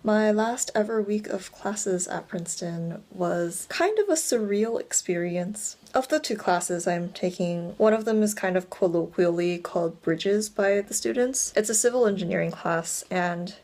My last ever week of classes at Princeton was kind of a surreal experience. Of the two classes I'm taking, one of them is kind of colloquially called Bridges by the students. It's a civil engineering class, and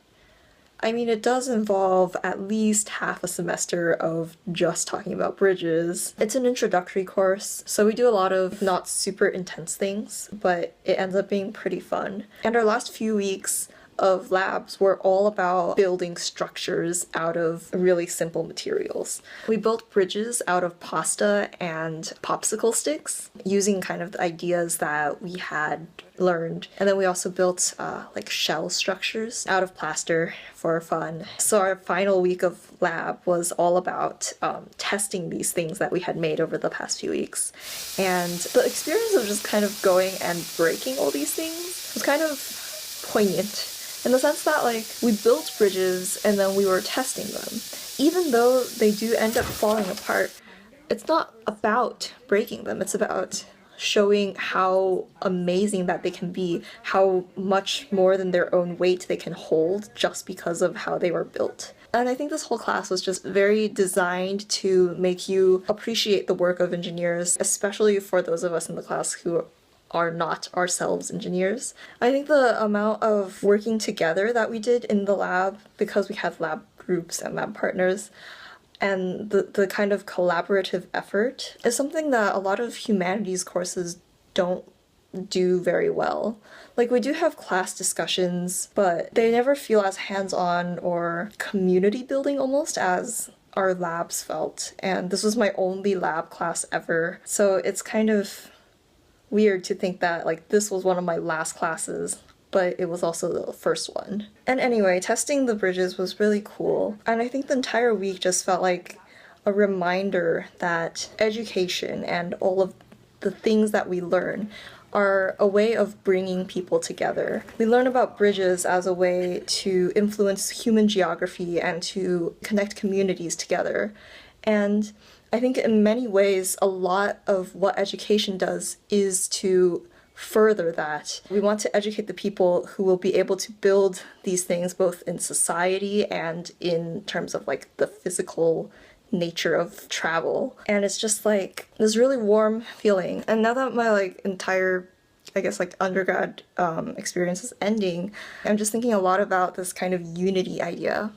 I mean, it does involve at least half a semester of just talking about bridges. It's an introductory course, so we do a lot of not super intense things, but it ends up being pretty fun. And our last few weeks of labs were all about building structures out of really simple materials. We built bridges out of pasta and popsicle sticks using kind of the ideas that we had learned. And then we also built like shell structures out of plaster for fun. So our final week of lab was all about testing these things that we had made over the past few weeks. And the experience of just kind of going and breaking all these things was kind of poignant, in the sense that, like, we built bridges and then we were testing them. Even though they do end up falling apart, it's not about breaking them, it's about showing how amazing that they can be, how much more than their own weight they can hold just because of how they were built. And I think this whole class was just very designed to make you appreciate the work of engineers, especially for those of us in the class who are not ourselves engineers. I think the amount of working together that we did in the lab, because we had lab groups and lab partners, and the kind of collaborative effort is something that a lot of humanities courses don't do very well. Like, we do have class discussions, but they never feel as hands-on or community building almost as our labs felt. And this was my only lab class ever, so it's kind of weird to think that, like, this was one of my last classes, but it was also the first one. And anyway, testing the bridges was really cool, and I think the entire week just felt like a reminder that education and all of the things that we learn are a way of bringing people together. We learn about bridges as a way to influence human geography and to connect communities together. And I think in many ways, a lot of what education does is to further that. We want to educate the people who will be able to build these things both in society and in terms of, like, the physical nature of travel. And it's just like this really warm feeling. And now that my, like, entire, I guess, like, undergrad experience is ending, I'm just thinking a lot about this kind of unity idea.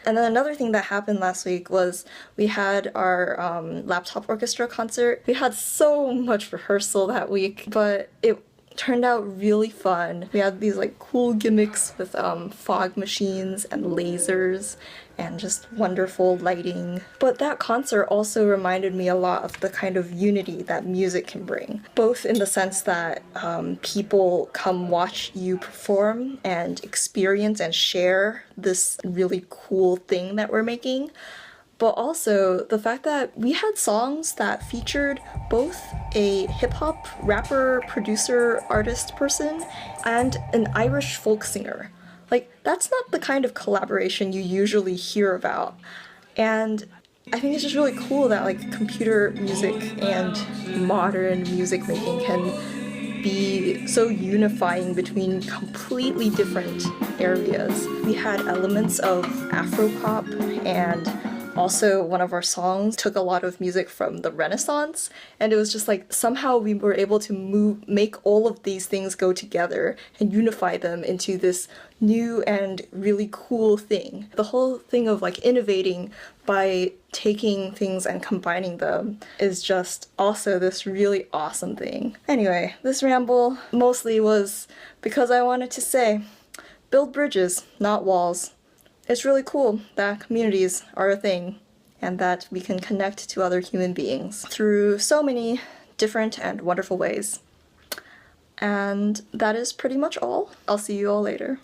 And then another thing that happened last week was we had our laptop orchestra concert. We had so much rehearsal that week, but it turned out really fun. We had these, like, cool gimmicks with fog machines and lasers and just wonderful lighting. But that concert also reminded me a lot of the kind of unity that music can bring, both in the sense that people come watch you perform and experience and share this really cool thing that we're making, but also the fact that we had songs that featured both a hip-hop rapper, producer, artist person, and an Irish folk singer. Like, that's not the kind of collaboration you usually hear about. And I think it's just really cool that, like, computer music and modern music making can be so unifying between completely different areas. We had elements of Afropop, and also one of our songs took a lot of music from the Renaissance, and it was just like somehow we were able to make all of these things go together and unify them into this new and really cool thing. The whole thing of, like, innovating by taking things and combining them is just also this really awesome thing. Anyway, this ramble mostly was because I wanted to say, build bridges, not walls. It's really cool that communities are a thing and that we can connect to other human beings through so many different and wonderful ways. And that is pretty much all. I'll see you all later.